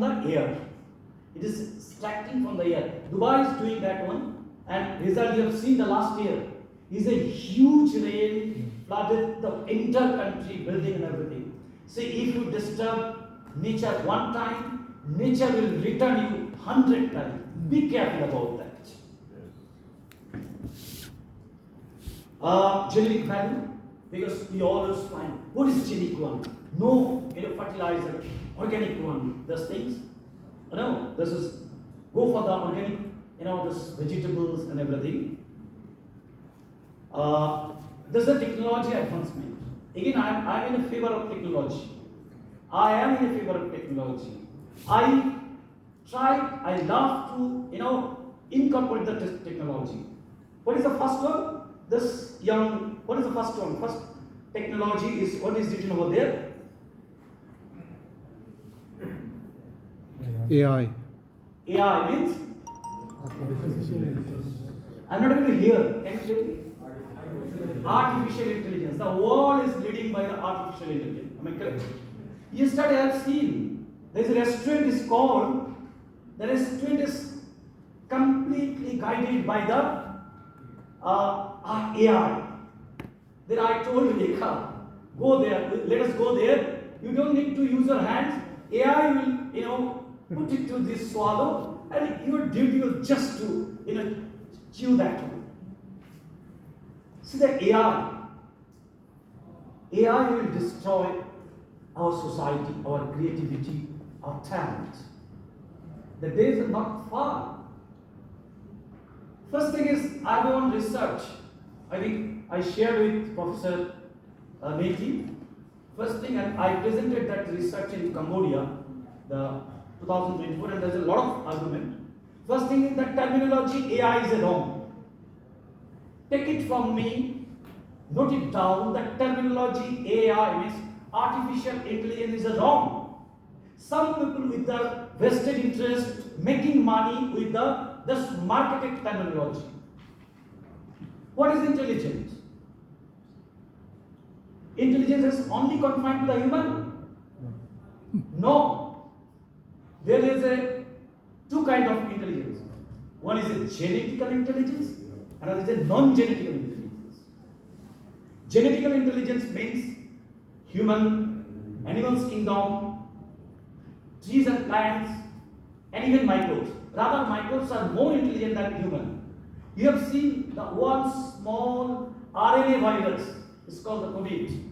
from the air. It is extracting from the air. Dubai is doing that one, and result you have seen the last year is a huge rain flooded the entire country, building and everything. See, if you disturb nature one time, nature will return you 100 times. Be careful about that. Generic value, because we always find what is generic one? No, fertilizer, organic one. Those things. No, this is go for the organic. This vegetables and everything. This is a technology advancement. Again, I am in favor of technology. I am in favor of technology. I love to, incorporate the technology. What is the first one? What is the first one? First technology is, what is written over there? AI. AI means? I'm not able to hear. Can you tell me? Artificial intelligence. The world is leading by the artificial intelligence. Am I correct? Yesterday I have seen there is a restaurant is called. The restaurant is completely guided by the AI. Then I told Rekha, go there. Let us go there. You don't need to use your hands. AI will, put it to this swallow, and your duty is just to, chew that one. See the AI. AI will destroy our society, our creativity, our talent. The days are not far. First thing is, I go on research. I think I shared with Professor Neti. First thing, I presented that research in Cambodia, the 2024, and there's a lot of argument. First thing is that terminology AI is wrong. Take it from me, note it down, that terminology AI means artificial intelligence is wrong. Some people with the vested interest making money with this marketed terminology. What is intelligence? Intelligence is only confined to the human? No. There is two kinds of intelligence. One is a genetical intelligence, another is a non-genetical intelligence. Genetical intelligence means human, animals kingdom, trees and plants, and even microbes. Rather, microbes are more intelligent than human. You have seen the one small RNA virus, it's called the COVID,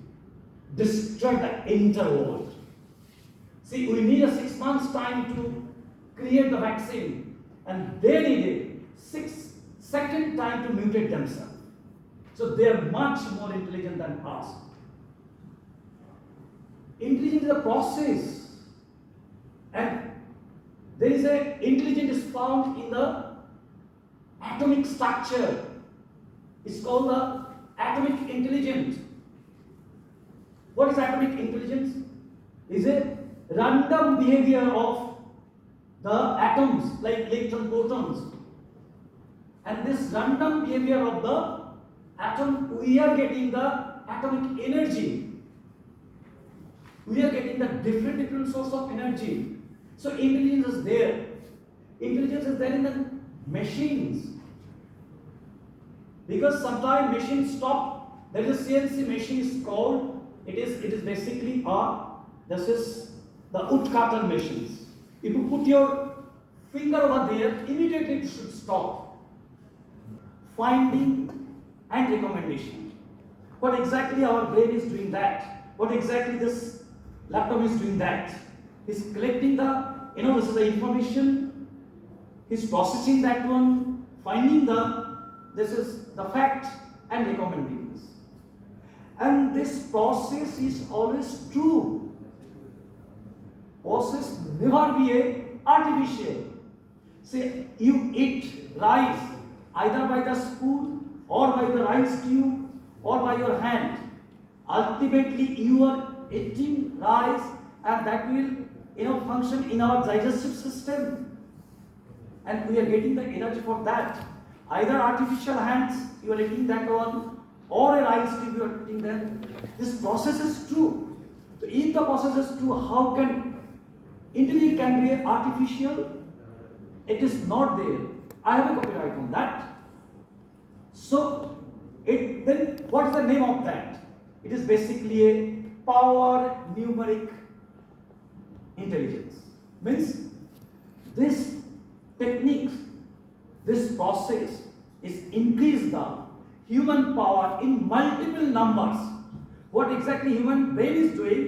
destroyed the entire world. See, we need a 6 months time to create the vaccine, and they needed 6 second time to mutate themselves. So they are much more intelligent than us. Intelligence is a process, and there is intelligence is found in the atomic structure. It's called the atomic intelligence. What is atomic intelligence? Is a random behavior of the atoms like electron protons. And this random behavior of the atom, we are getting the atomic energy. We are getting the different source of energy. So intelligence is there. Intelligence is there in the machines. Because sometimes machines stop. There is a CNC machine is called. It is basically this is the woodcutter machines. If you put your finger over there, immediately it should stop. Finding and recommendation. What exactly our brain is doing that? What exactly this laptop is doing that? He's collecting this is the information. He's processing that one, finding this is the fact and recommending this. And this process is always true. Process never be artificial. Say you eat rice either by the spoon or by the rice cube or by your hand. Ultimately you are eating rice, and that will function in our digestive system, and we are getting the energy for that. Either artificial hands you are eating that one, or a rice cube you are eating that. This process is true. So if the process is true, how can Intelligence can be artificial. It is not there. I have a copyright on that. So, then what is the name of that? It is basically a power numeric intelligence. Means this technique, this process is increase the human power in multiple numbers. What exactly human brain is doing,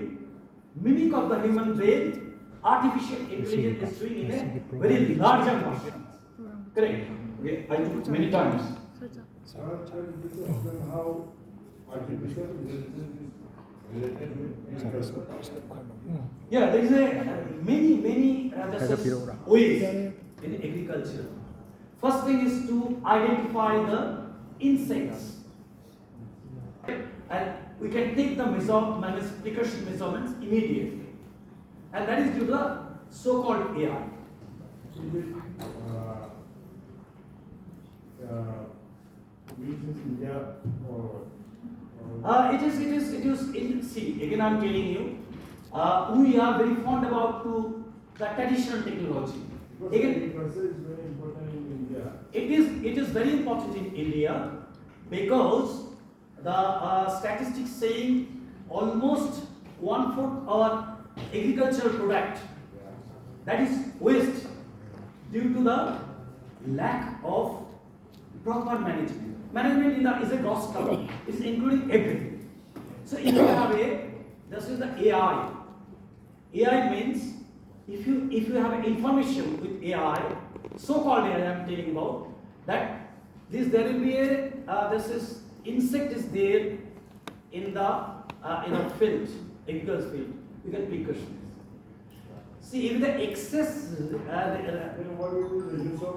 mimic of the human brain, artificial intelligence is doing in a very larger portion. Correct? Okay, I do it many times. How artificial intelligence is related with Yeah, there is a many ways in agriculture. First thing is to identify the insects, and we can take the precaution measurements immediately, and that is due to the so-called AI. Used in India or See, again I'm telling you, we are very fond about to the traditional technology. because Again, agriculture is very important in India. it is very important in India because the statistics saying almost 1/4 our agricultural product that is waste due to the lack of proper management. Management is a gross term. It's including everything. So in a way, this is the AI. AI means if you have information with AI, so-called AI I am telling about, that there will be a insect is there in the field, agricultural field. You can precautions. See, if the excess Then what will be the use of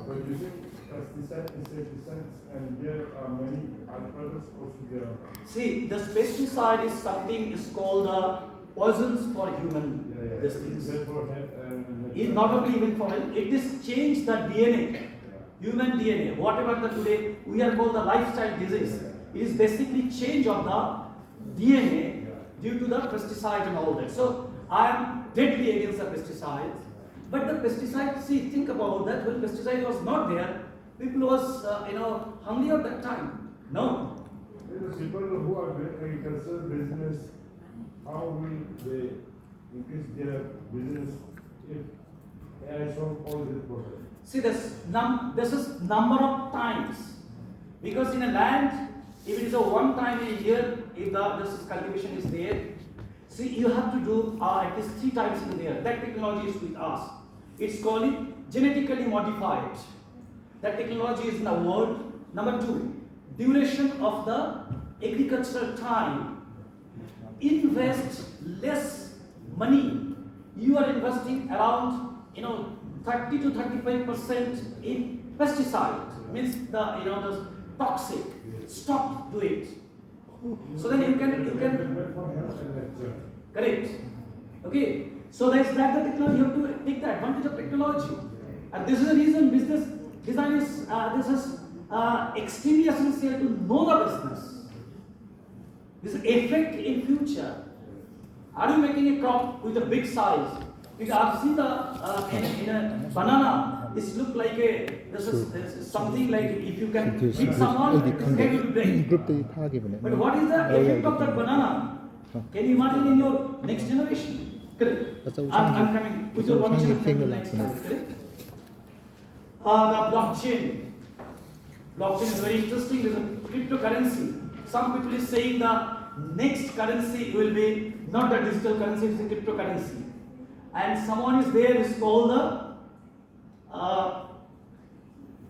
producing pesticides, insecticides, and there are many other products also there. See, the pesticide is something is called poisons for human these things. Therefore, and It's not only even for health, it is changed the DNA, human DNA. Whatever the today we are called the lifestyle disease, it is basically change of the DNA due to the pesticide and all that. So I am deadly against the pesticides. But the pesticide, see, think about that. When pesticide was not there, people was hungry at that time. No. the people who are doing agricultural business, how will they increase their business if AI solve all this problem? See, this is number of times, because in a land, if it is a one time in a year, if this cultivation is there, see, you have to do at least 3 times in a year. That technology is with us. It's called it genetically modified. That technology is in the world. Number 2, duration of the agricultural time. Invest less money. You are investing around 30 to 35% in pesticide. Means the toxic. Stop do it. So then you can correct. Okay. So that's that the technology. You have to take the advantage of technology, and this is the reason business design is extremely essential to know the business. This effect in future. Are you making a crop with a big size? Because I've seen in a banana, this look like this is something like if you can hit someone, it will break. But what is the effect of that banana? Can you imagine in your next generation? Correct. I'm coming with your permission to the next slide. Correct. The blockchain. Blockchain is very interesting. It's a cryptocurrency. Some people is saying the next currency will be not the digital currency, it's a cryptocurrency. And someone is there is called the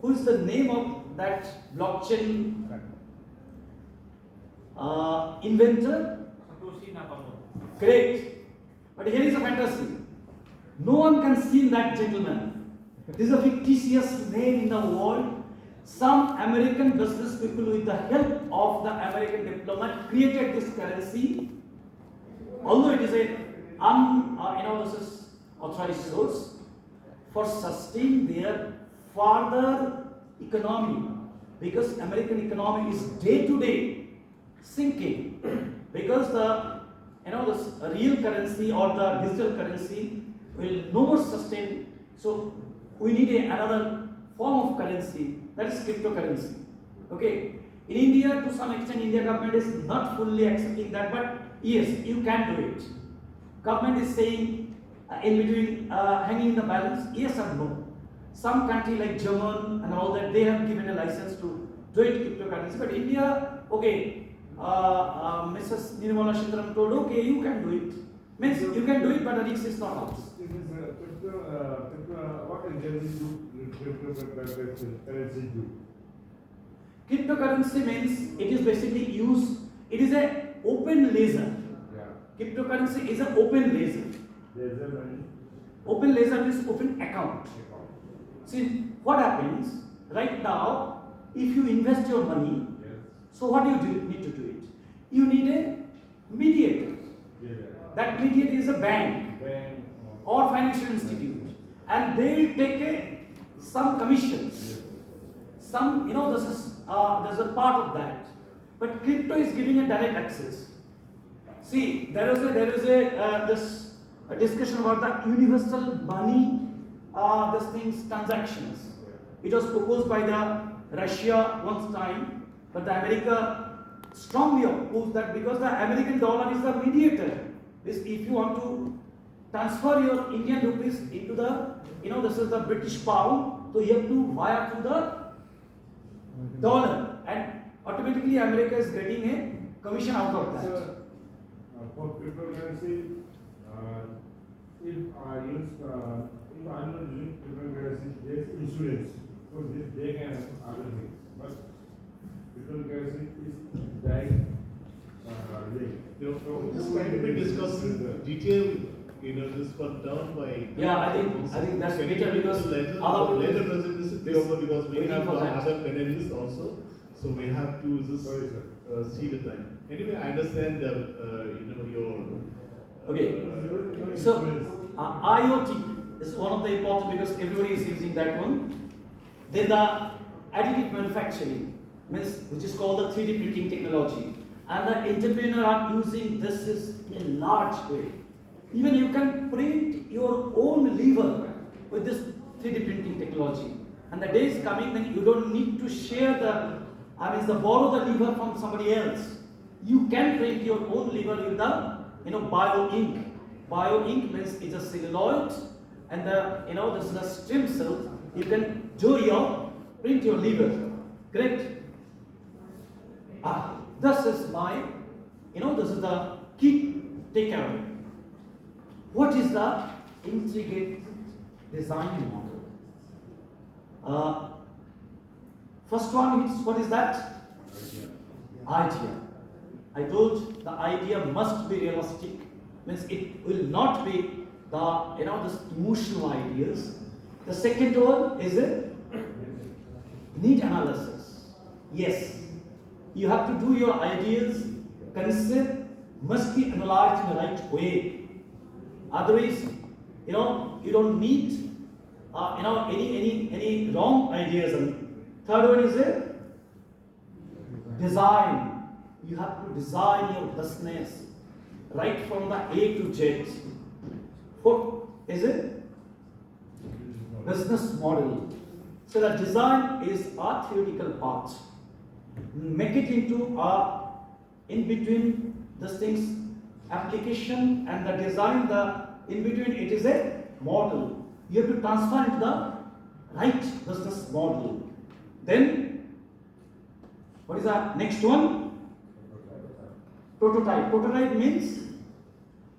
who is the name of that blockchain inventor? Great. But here is a fantasy. No one can see that gentleman. This is a fictitious name in the world. Some American business people, with the help of the American diplomat, created this currency. Although it is a this is authorized source for sustain their further economy, because American economy is day to day sinking, because the this real currency or the digital currency will no more sustain. So we need another form of currency, that is cryptocurrency. Okay. In India, to some extent, India government is not fully accepting that, but yes, you can do it. Government is saying in between, hanging in the balance, yes or no. Some country like German and all that, they have given a license to do it cryptocurrency, but India, okay, Mrs. Nirmala Sitharaman told, okay, you can do it. Means you can do it, but the risk is not ours. What exactly do cryptocurrency do? Cryptocurrency means it is basically used, it is an open ledger. Yeah. Cryptocurrency is an open ledger. Ledger money. Open ledger means open account. See, what happens right now, if you invest your money, Yes. so what do you need to do it? You need a mediator. Yeah. That mediator is a bank Bank. or financial institute, and they take some commissions. Some, this is there's a part of that, but crypto is giving a direct access. See, there is a discussion about the universal money, these things transactions. It was proposed by the Russia once time, but the America strongly opposed that because the American dollar is the mediator. If you want to transfer your Indian rupees into the, this is the British pound, so you have to wire to the dollar, and automatically America is getting a commission out of that. So, for cryptocurrency, if I'm not using cryptocurrency, there's insurance. So they can have other things. But cryptocurrency is direct link. This might be discussed in detail, this was done by. Yeah, I think that's better because later presentation because we have other panelists also, so we have to just see the time. Anyway, I understand your. Okay. So IoT is one of the important because everybody is using that one. Then the additive manufacturing, means which is called the 3D printing technology, and the entrepreneur are using this in a large way. Even you can print your own lever with this 3D printing technology. And the day is coming when you don't need to share borrow the lever from somebody else. You can print your own lever with the, bio ink. Bio ink means it's a celluloid, and this is a stem cell. You can print your lever. Great. This is my, this is the key takeaway. What is the integrated design model? First one is, what is that? Idea. I told the idea must be realistic, means it will not be this emotional ideas. The second one is a need analysis. Yes, you have to do your ideas, concept must be analyzed in the right way. Otherwise, you don't need any wrong ideas. Third one is a design. You have to design your business right from the A to Z. Fourth is a business model. So the design is a theoretical part. Make it into in between these things, application and the design, in between it is a model. You have to transfer into the right business model. Then, what is the next one? Prototype. Prototype means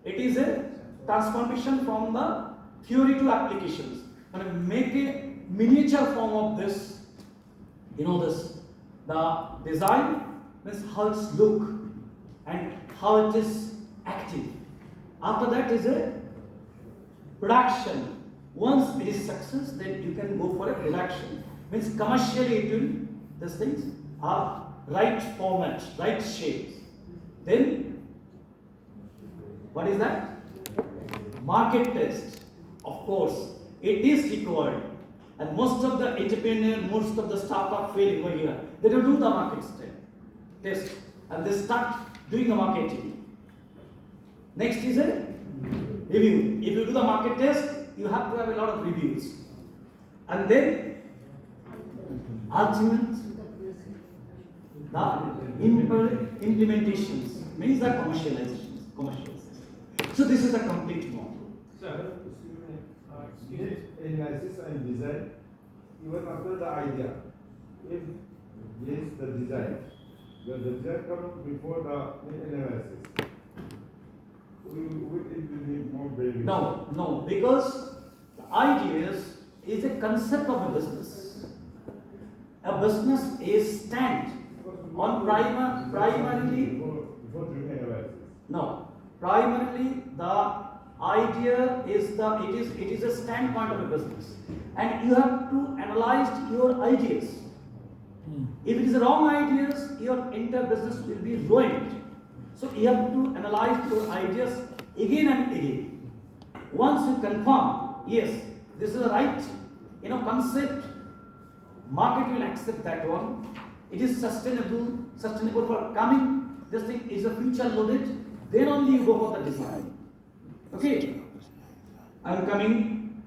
it is a transformation from the theory to applications. And make a miniature form of this. The design means how it's look and how it is active. After that is a production. Once it is success, then you can go for a production. Means commercially it will, these things are right format, right shapes. Then, what is that? Market test. Of course, it is required. And most of the entrepreneurs, most of the startup fail over here. They don't do the market test. And they start doing the marketing. Next is a review. If you do the market test, you have to have a lot of reviews. And then ultimate, the implementations means the commercializations. So this is a complete model. Sir, Analysis and design, even after the idea, if yes, the design comes before the analysis. It will be more various. No, because the ideas is a concept of a business. A business is stand on primarily. Before doing analysis. No, primarily the idea is it is a standpoint of a business, and you have to analyze your ideas. If it is wrong ideas, your entire business will be ruined. So you have to analyze your ideas again and again. Once you confirm, yes, this is the right, concept, market will accept that one. It is sustainable for coming. This thing is a future loaded. Then only you go for the design. Okay, I am coming.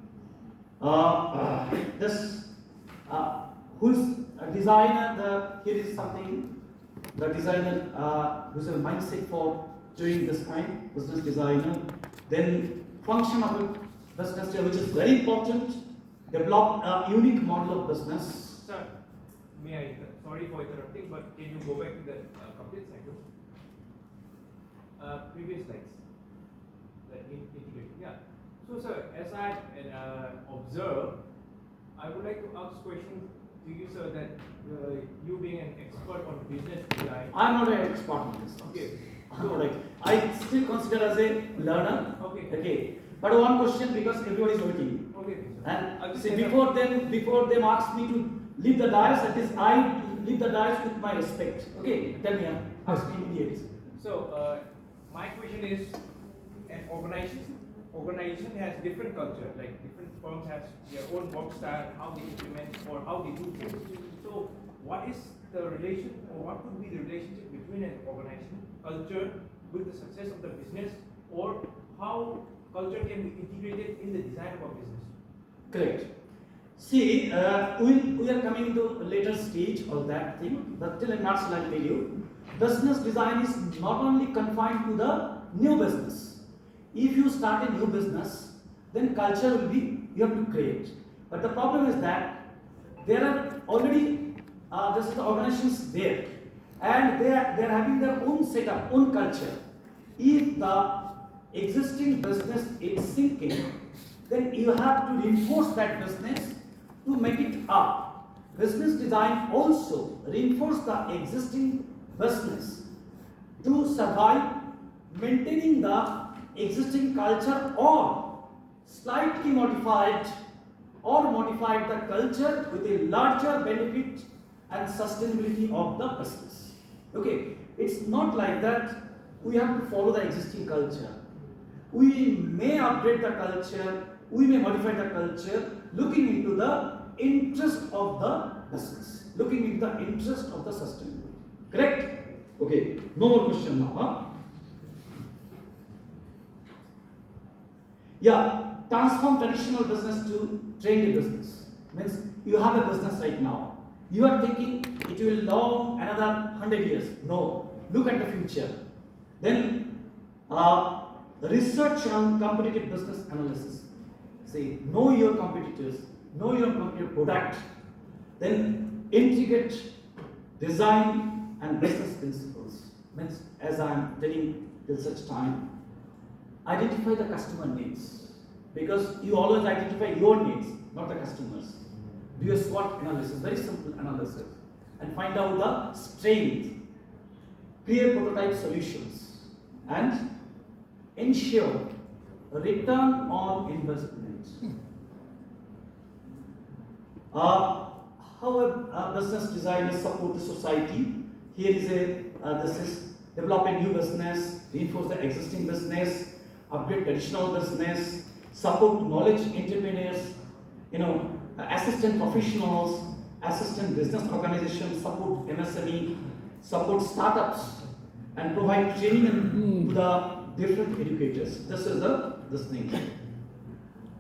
Who's a designer? Here is something. The designer who's a mindset for doing this kind, business designer. Then function of a business, which is very important. Develop a unique model of business. sir, may I? Sorry for interrupting, but can you go back to the complete cycle? Previous slides. The integration. Yeah. So, sir, as I observe, I would like to ask question to you, sir, that you being an expert on business design. I am not an expert in this. Okay. I still consider as a learner. Okay. But one question, because everybody is waiting. Okay. And see, before them ask me to leave the dais, that is, I leave the dais with my respect. Okay, tell me, ask me immediately. So, my question is, an organization has different culture, like different firms have their own work style, how they implement or how they do things. So, what is the relation, or what could be the relationship between an organization culture with the success of the business, or how culture can be integrated in the design of a business? Correct. See, we are coming to a later stage of that thing, but till a nutshell I'll tell you. Business design is not only confined to the new business. If you start a new business, then culture will be, you have to create. But the problem is that there are already the organizations there, and they are having their own setup, own culture. If the existing business is sinking, then you have to reinforce that business to make it up. Business design also reinforce the existing business to survive, maintaining the existing culture, or slightly modified the culture with a larger benefit and sustainability of the business. Okay, it's not like that we have to follow the existing culture. We may upgrade the culture, we may modify the culture, looking into the interest of the business, looking into the interest of the sustainability. Correct? Okay, no more question now. Huh? Yeah, transform traditional business to trendy business. Means you have a business right now. You are thinking it will long another 100 years. No, look at the future. Then research on competitive business analysis. Say, know your competitors, know your product. Then integrate design and business principles. Means, as I am telling till such time, identify the customer needs, because you always identify your needs, not the customers. Do a SWOT analysis, very simple analysis, and find out the strength. Create prototype solutions and ensure return on investment. How a business designer support the society? Here is this is develop a new business, reinforce the existing business, upgrade traditional business, support knowledge entrepreneurs, assistant professionals, assistant business organizations, support MSME, support startups, and provide training to the different educators. This is this thing.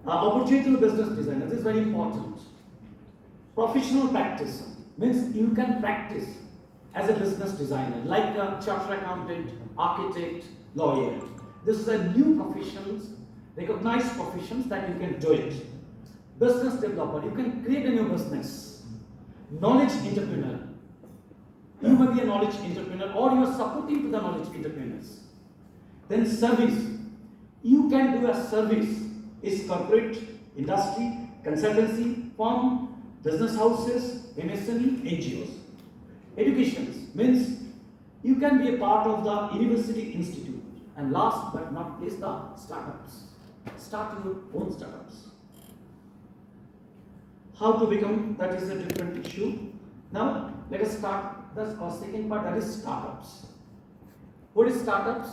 Opportunity to business designer. This is very important. Professional practice means you can practice as a business designer, like a chartered accountant, architect, lawyer. This is a new professions, recognized professions that you can do it. Business developer, you can create a new business. Knowledge entrepreneur. You may be a knowledge entrepreneur or you are supporting to the knowledge entrepreneurs. Then service. You can do a service. Is corporate, industry, consultancy, firm, business houses, MSME, NGOs. Education means you can be a part of the university institute. And last but not least, the startups. Start your own startups. How to become, that is a different issue. Now, let us start the second part, that is startups. What is startups?